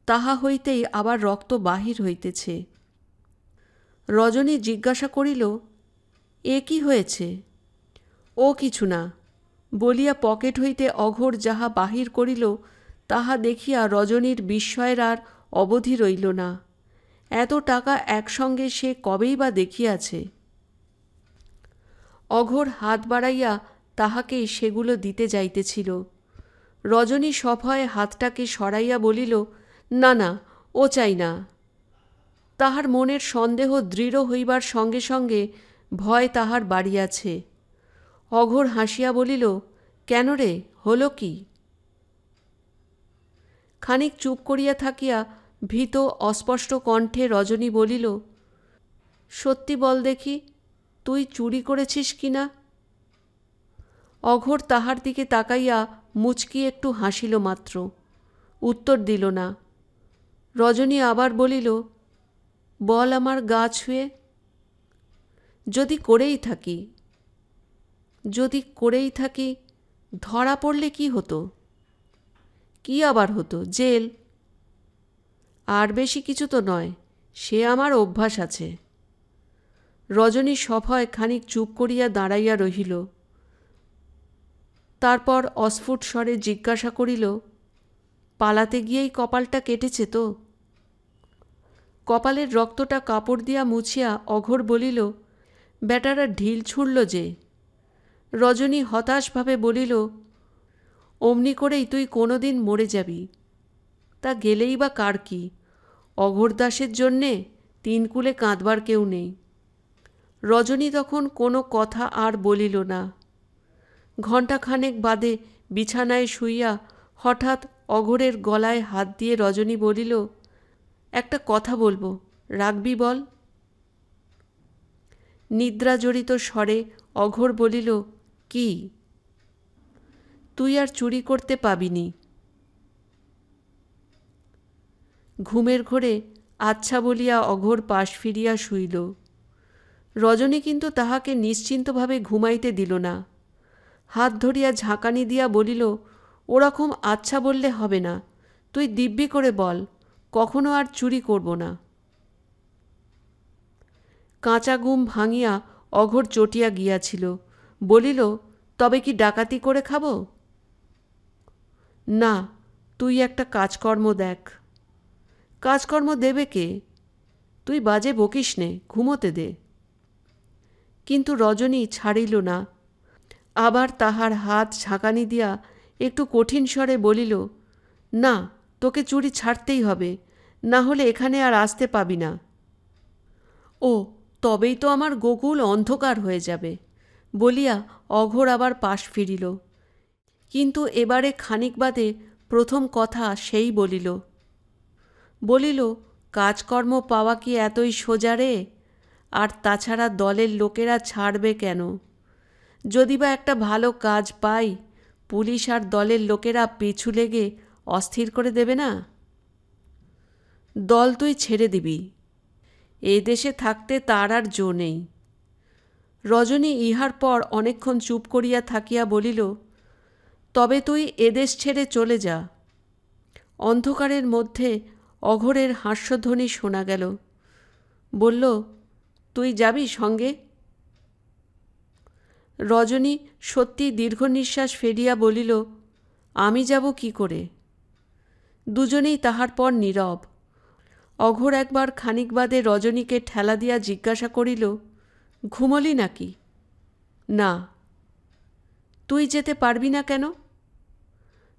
তাহা হইতেই আবার রক্ত বাহির হইতেছে। রজনী জিজ্ঞাসা করিল, এ কি হয়েছে? ও কিছু না বলিয়া পকেট হইতে অঘোর যাহা বাহির করিল তাহা দেখিয়া রজনীর বিস্ময়ের আর অবধি রইল না। এত টাকা একসঙ্গে সে কবেই বা দেখিয়াছে। অঘোর হাত বাড়াইয়া তাহাকেই সেগুলো দিতে যাইতেছিল। রজনী সভয়ে হাতটাকে সরাইয়া বলিল, না না, ও চাই না। তাহার মনের সন্দেহ দৃঢ় হইবার সঙ্গে সঙ্গে ভয় তাহার বাড়িয়াছে। অঘোর হাসিয়া বলিল, কেন রে, হলো কি? খানিক চুপ করিয়া থাকিয়া ভীত অস্পষ্ট কণ্ঠে রজনী বলিল, সত্যি বল দেখি, তুই চুরি করেছিস কি না? অঘোর তাহার দিকে তাকাইয়া মুচকি একটু হাসিল মাত্র, উত্তর দিল না। রজনী আবার বলিল, বল আমার গা ছুঁয়ে। যদি করেই থাকি, ধরা পড়লে কি হতো? কি আবার হতো? জেল। আর বেশি কিছু তো নয়, সে আমার অভ্যাস আছে। রজনী সভয় খানিক চুপ করিয়া দাঁড়াইয়া রহিল। তারপর অস্ফুট স্বরে জিজ্ঞাসা করিল, পালাতে গিয়েই কপালটা কেটেছে তো? কপালের রক্তটা কাপড় দিয়া মুছিয়া অঘোর বলিল, বেটারা ঢিল ছুঁড়ল যে। রজনী হতাশভাবে বলিল, অমনি করেই তুই কোনোদিন মরে যাবি। তা গেলেই বা কার কি? অঘোরদাসের জন্যে তিনকুলে কাঁদবার কেউ নেই। রজনী তখন কোনো কথা আর বলিল না। ঘণ্টাখানেক বাদে বিছানায় শুইয়া হঠাৎ অঘোরের গলায় হাত দিয়ে রজনী বলিল, একটা কথা বলবো, রাখবি বল? নিদ্রাজড়িত স্বরে অঘোর বলিল, কি? তুই আর চুরি করতে পাবিনি। ঘুমের ঘোরে আচ্ছা বলিয়া অঘোর পাশ ফিরিয়া শুইল। রজনী কিন্তু তাহাকে নিশ্চিন্তভাবে ঘুমাইতে দিল না। হাত ধরিয়া ঝাঁকানি দিয়া বলিল, ওরকম আচ্ছা বললে হবে না, তুই দিব্যি করে বল, কখনো আর চুরি করব না। কাঁচা ঘুম ভাঙিয়া অঘোর চটিয়া গিয়াছিল। বলিল, তবে কি ডাকাতি করে খাব? না, তুই একটা কাজকর্ম দেখ। কাজকর্ম দেবে কে? তুই বাজে বকিস নে, ঘুমোতে দে। কিন্তু রজনী ছাড়িল না। আবার তাহার হাত ঝাঁকানি দিয়া একটু কঠিন স্বরে বলিল, না, তোকে চুরি ছাড়তেই হবে, না হলে এখানে আর আসতে পাবি না। ও, তবেই তো আমার গোকুল অন্ধকার হয়ে যাবে বলিয়া অঘোর আবার পাশ ফিরিল। কিন্তু এবারে খানিক বাদে প্রথম কথা সেই বলিল। কাজকর্ম পাওয়া কি এতই সোজা রে? আর তাছাড়া দলের লোকেরা ছাড়বে কেন? যদি বা একটা ভালো কাজ পাই, পুলিশ আর দলের লোকেরা পিছু লেগে অস্থির করে দেবে না? দল তুই ছেড়ে দিবি, এ দেশে থাকতে তার আর জো নেই। রজনী ইহার পর অনেকক্ষণ চুপ করিয়া থাকিয়া বলিল, তবে তুই এদেশ ছেড়ে চলে যা। অন্ধকারের মধ্যে অঘোরের হাস্যধ্বনি শোনা গেল। বলল, তুই যাবি সঙ্গে? রজনী সত্যি দীর্ঘ নিঃশ্বাস ফেলিয়া বলিল, আমি যাব কি করে? দুজনেই তাহার পর নীরব। অঘোর একবার খানিক বাদে রজনীকে ঠেলা দিয়া জিজ্ঞাসা করিল, ঘুমলি নাকি? না। তুই যেতে পারবি না কেন?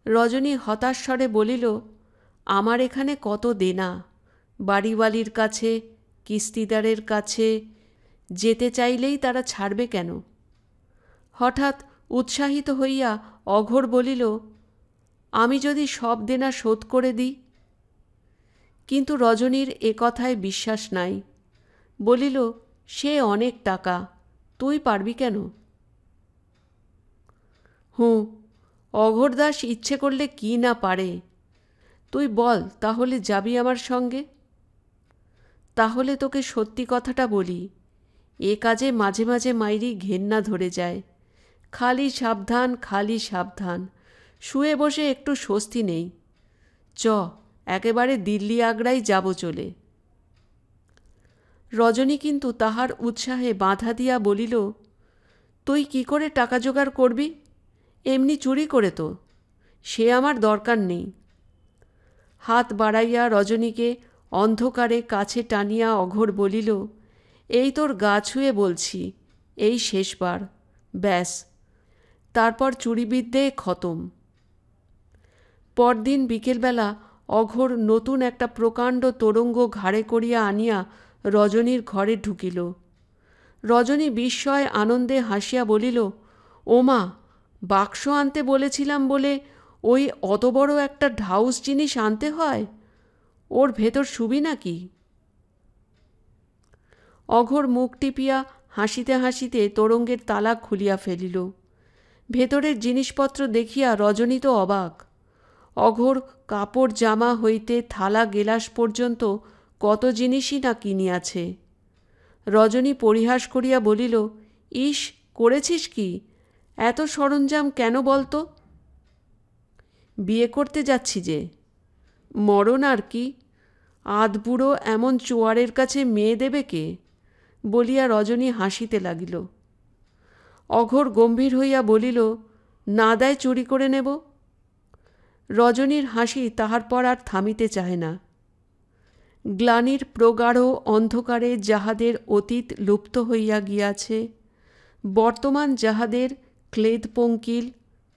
রজনী হতাশ স্বরে বলিল, আমার এখানে কত দেনা, বাড়িওয়ালির কাছে, কিস্তিদারের কাছে, যেতে চাইলেই তারা ছাড়বে কেন? হঠাৎ উৎসাহিত হইয়া অঘোর বলিল, আমি যদি সব দেনা শোধ করে দিই? কিন্তু রজনীর এ কথায় বিশ্বাস নাই। বলিল, সে অনেক টাকা, তুই পারবি কেন? হুঁ, অঘোরদাস ইচ্ছে করলে কি না পারে। তুই বল, তাহলে যাবি আমার সঙ্গে? তাহলে তোকে সত্যি কথাটা বলি, এ কাজে মাঝে মাঝে মাইরি ঘেন্না ধরে যায়। খালি সাবধান, খালি সাবধান, শুয়ে বসে একটু স্বস্তি নেই। চ, একেবারে দিল্লি আগ্রাই যাব চলে। রজনী কিন্তু তাহার উৎসাহে বাধা দিয়া বলিল, তুই কি করে টাকা জোগাড় করবি? এমনি চুরি করে তো, সে আমার দরকার নেই। হাত বাড়াইয়া রজনীকে অন্ধকারে কাছে টানিয়া অঘোর বলিল, এই তোর গা ছুঁয়ে বলছি, এই শেষবার, ব্যাস, তারপর চুরিবিদ্যে খতম। পরদিন বিকেলবেলা অঘোর নতুন একটা প্রকাণ্ড তোরঙ্গ ঘাড়ে করিয়া আনিয়া রজনীর ঘরে ঢুকিল। রজনী বিস্ময় আনন্দে হাসিয়া বলিল, ওমা, বাক্স আনতে বলেছিলাম বলে ওই অত বড় একটা ঢাউস জিনিস আনতে হয়? ওর ভেতর শুবি নাকি? অঘোর মুখ টিপিয়া হাসিতে হাসিতে তোরঙ্গের তালা খুলিয়া ফেলিল। ভেতরের জিনিসপত্র দেখিয়া রজনী তো অবাক। অঘোর কাপড় জামা হইতে থালা গেলাস পর্যন্ত কত জিনিসই না কিনিয়াছে। রজনী পরিহাস করিয়া বলিল, ইস, করেছিস কি? এত সরঞ্জাম কেন বলতো? বিয়ে করতে যাচ্ছি যে। মরণ আর কি, আধবুড়ো এমন চোয়ারের কাছে মেয়ে দেবে কে? বলিয়া রজনী হাসিতে লাগিল। অঘোর গম্ভীর হইয়া বলিল, না দেয় চুরি করে নেব। রজনীর হাসি তাহার পর আর থামিতে চাহে না। গ্লানির প্রগাঢ় অন্ধকারে যাহাদের অতীত লুপ্ত হইয়া গিয়াছে, বর্তমান যাহাদের ক্লেদপঙ্কিল,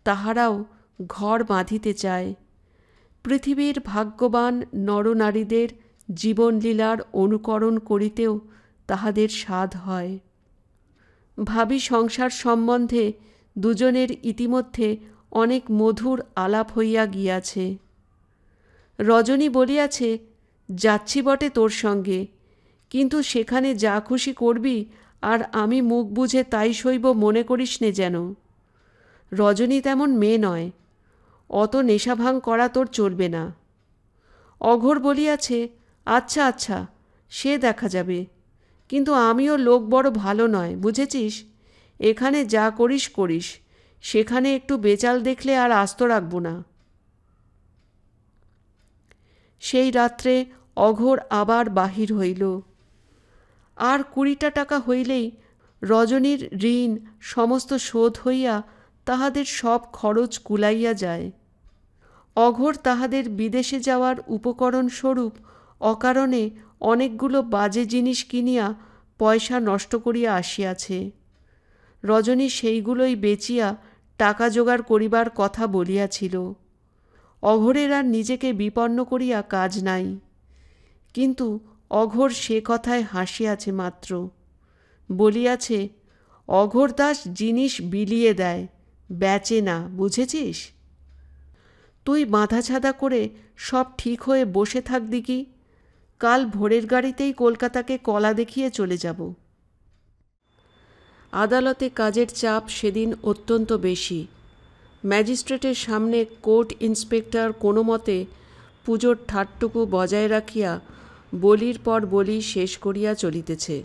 তাহারাও ঘর বাঁধিতে চায়। পৃথিবীর ভাগ্যবান নরনারীদের জীবনলীলার অনুকরণ করিতেও তাহাদের সাধ হয়। ভাবী সংসার সম্বন্ধে দুজনের ইতিমধ্যে অনেক মধুর আলাপ হইয়া গিয়াছে। রজনী বলিয়াছে, যাচ্ছি বটে তোর সঙ্গে, কিন্তু সেখানে যা খুশি করবি আর আমি মুখ বুঝে তাই সইব মনে করিস নে যেন। রজনী তেমন মেয়ে নয়, অত নেশাভাং করা তোর চলবে না। অঘোর বলিয়াছে, আচ্ছা আচ্ছা, সে দেখা যাবে, কিন্তু আমিও লোক বড় ভালো নয়, বুঝেছিস? এখানে যা করিস করিস, সেখানে একটু বেচাল দেখলে আর আস্ত রাখব না। সেই রাত্রে অঘোর আবার বাহির হইল। আর 20টা টাকা হইলেই রজনীর ঋণ সমস্ত শোধ হইয়া তাহাদের সব খরচ কুলাইয়া যায়। অঘোর তাহাদের বিদেশে যাওয়ার উপকরণ স্বরূপ অকারণে অনেকগুলো বাজে জিনিস কিনিয়া পয়সা নষ্ট করিয়া আসিয়াছে। রজনী সেইগুলোই বেচিয়া টাকা জোগাড় করিবার কথা বলিয়াছিল। অঘোরের আর নিজেকে বিপন্ন করিয়া কাজ নাই। কিন্তু অঘোর সে কথায় হাসিয়াছে মাত্র। বলিয়াছে, অঘোর দাস জিনিস বিলিয়ে দেয়, বেচে না, বুঝেছিস? তুই বাঁধাছাদা করে সব ঠিক হয়ে বসে থাক দিকি, কাল ভোরের গাড়িতেই কলকাতাকে কলা দেখিয়ে চলে যাব। আদালতে কাজের চাপ সেদিন অত্যন্ত বেশি। ম্যাজিস্ট্রেটের সামনে কোর্ট ইন্সপেক্টর কোনো মতে পুজোর ঠাট্টুকু বজায় রাখিয়া বলির পর বলি শেষ করিয়া চলিতেছে।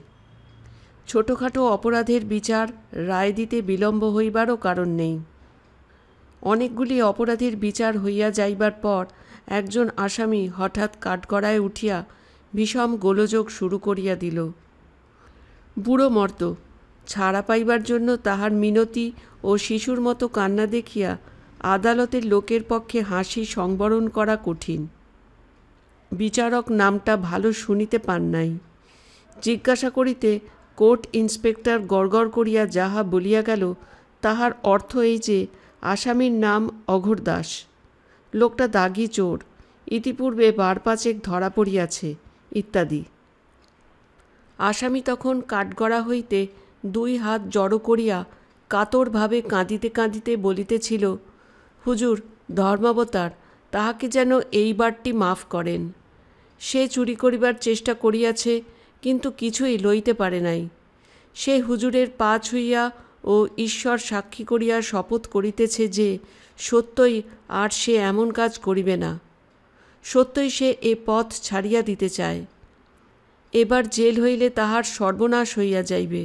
ছোটোখাটো অপরাধের বিচার রায় দিতে বিলম্ব হইবারও কারণ নেই। অনেকগুলি অপরাধের বিচার হইয়া যাইবার পর একজন আসামি হঠাৎ কাঠগড়ায় উঠিয়া বিষম গোলযোগ শুরু করিয়া দিল। বুড়ো মর্দ ছাড়া পাইবার জন্য তাহার মিনতি ও শিশুর মতো কান্না দেখিয়া আদালতের লোকের পক্ষে হাসি সংবরণ করা কঠিন। বিচারক নামটা ভালো শুনিতে পান নাই। জিজ্ঞাসা করিতে কোর্ট ইন্সপেক্টর গড়গড় করিয়া যাহা বলিয়া গেল তাহার অর্থ এই যে আসামির নাম অঘোর দাস। লোকটা দাগি চোর, ইতিপূর্বে বার পাঁচেক ধরা পড়িয়াছে, ইত্যাদি। আসামি তখন কাঠগড়া হইতে দুই হাত জড়ো করিয়া কাতরভাবে কাঁদিতে কাঁদিতে বলিতেছিল, হুজুর ধর্মাবতার, তাহাকে যেন এইবারটি মাফ করেন। সে চুরি করিবার চেষ্টা করিয়াছে, কিন্তু কিছুই লইতে পারে নাই। সে হুজুরের পা ছুঁইয়া ও ঈশ্বর সাক্ষী করিয়া শপথ করিতেছে যে সত্যই আর সে এমন কাজ করিবে না। সত্যই সে এ পথ ছাড়িয়া দিতে চায়। এবার জেল হইলে তাহার সর্বনাশ হইয়া যাইবে।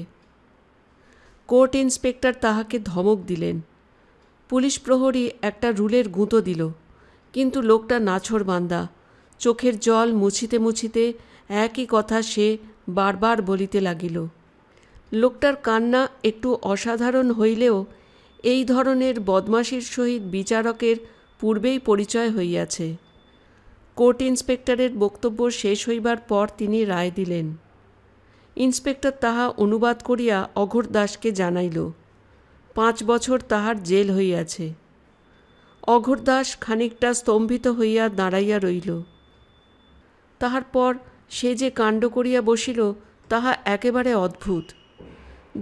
কোর্ট ইন্সপেক্টর তাহাকে ধমক দিলেন। পুলিশ প্রহরী একটা রুলের গুঁতো দিল, কিন্তু লোকটা নাছোড়বান্দা। চোখের জল মুছিতে মুছিতে একই কথা সে বারবার বলিতে লাগিল। লোকটার কান্না একটু অসাধারণ হইলেও এই ধরনের বদমাশির সহিত বিচারকের পূর্বেই পরিচয় হইয়াছে। কোর্ট ইন্সপেক্টরের বক্তব্য শেষ হইবার পর তিনি রায় দিলেন। ইন্সপেক্টর তাহা অনুবাদ করিয়া অঘোর দাসকে জানাইল। 5 বছর তাহার জেল হইয়াছে। অঘোর দাস খানিকটা স্তম্ভিত হইয়া দাঁড়াইয়া রইল। তাহার পর সে যে কাণ্ড করিয়া বসিল তাহা একেবারে অদ্ভুত।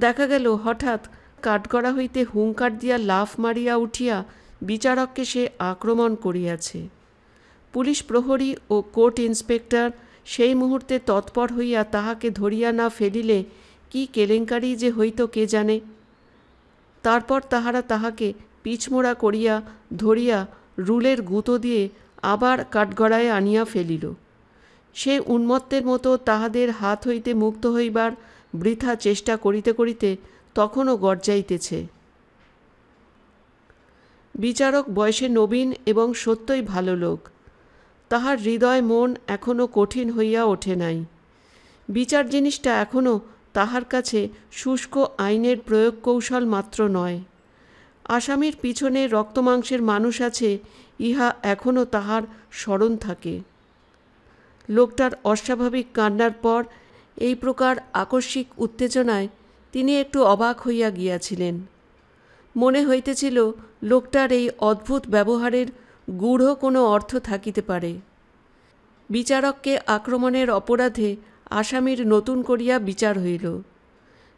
দেখা গেল হঠাৎ কাঠগড়া হইতে হুঙ্কার দিয়া লাফ মারিয়া উঠিয়া বিচারককে সে আক্রমণ করিয়াছে। পুলিশ প্রহরী ও কোর্ট ইন্সপেক্টর সেই মুহূর্তে তৎপর হইয়া তাহাকে ধরিয়া না ফেলিলে কি কেলেঙ্কারি যে হইত কে জানে। তারপর তাহারা তাহাকে পিছমোড়া করিয়া ধরিয়া রুলের গুঁতো দিয়ে আবার কাঠগড়ায় আনিয়া ফেলিল। সে উন্মত্তের মতো তাহাদের হাত হইতে মুক্ত হইবার বৃথা চেষ্টা করিতে করিতে তখনও গর্জাইতেছে। বিচারক বয়সে নবীন এবং সত্যই ভালো লোক। তাহার হৃদয় মন এখনও কঠিন হইয়া ওঠে নাই। বিচার জিনিসটা এখনও তাহার কাছে শুষ্ক আইনের প্রয়োগ কৌশল মাত্র নয়। আসামির পিছনে রক্তমাংসের মানুষ আছে, ইহা এখনও তাহার স্মরণ থাকে। লোকটার অস্বাভাবিক কান্নার পর এই প্রকার আকস্মিক উত্তেজনায় তিনি একটু অবাক হইয়া গিয়াছিলেন। মনে হইতেছিল লোকটার এই অদ্ভুত ব্যবহারের গূঢ় কোনো অর্থ থাকিতে পারে। বিচারককে আক্রমণের অপরাধে আসামির নতুন করিয়া বিচার হইল।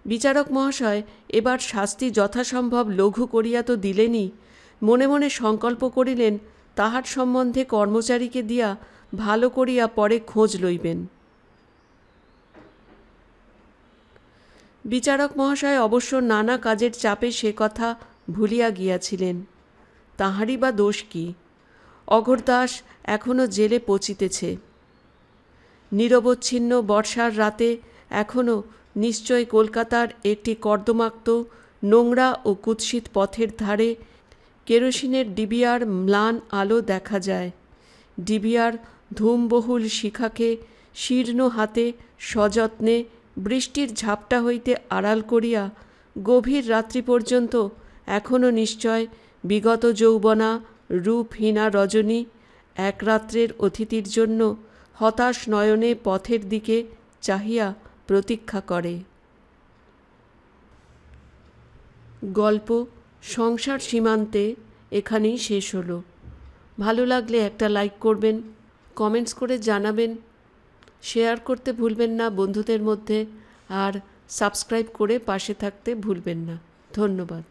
বিচারক মহাশয় এবার শাস্তি যথাসম্ভব লঘু করিয়া তো দিলেনই, মনে মনে সংকল্প করিলেন তাহার সম্বন্ধে কর্মচারীকে দিয়া ভালো করিয়া পরে খোঁজ লইবেন। বিচারক মহাশয় অবশ্য নানা কাজের চাপে সে কথা ভুলিয়া গিয়াছিলেন। তাহারই বা দোষ কি? অঘোর দাস এখনও জেলে পচিতেছে। নিরবচ্ছিন্ন বর্ষার রাতে এখনও নিশ্চয় কলকাতার একটি কর্দমাক্ত নোংরা ও কুৎসিত পথের ধারে কেরোসিনের ডিবিয়ার ম্লান আলো দেখা যায়। ডিবিয়ার ধূমবহুল শিখাকে শীর্ণ হাতে সযত্নে বৃষ্টির ঝাপটা হইতে আড়াল করিয়া গভীর রাত্রি পর্যন্ত এখনও নিশ্চয় বিগত যৌবনা রূপহীনা রজনী এক রাত্রের অতিথির জন্য হতাশ নয়নে পথের দিকে চাহিয়া প্রতীক্ষা করে। গল্প সংসার সীমান্তে এখানেই শেষ হলো। ভালো লাগলে একটা লাইক করবেন, কমেন্টস করে জানাবেন, শেয়ার করতে ভুলবেন না বন্ধুদের মধ্যে, আর সাবস্ক্রাইব করে পাশে থাকতে ভুলবেন না। ধন্যবাদ।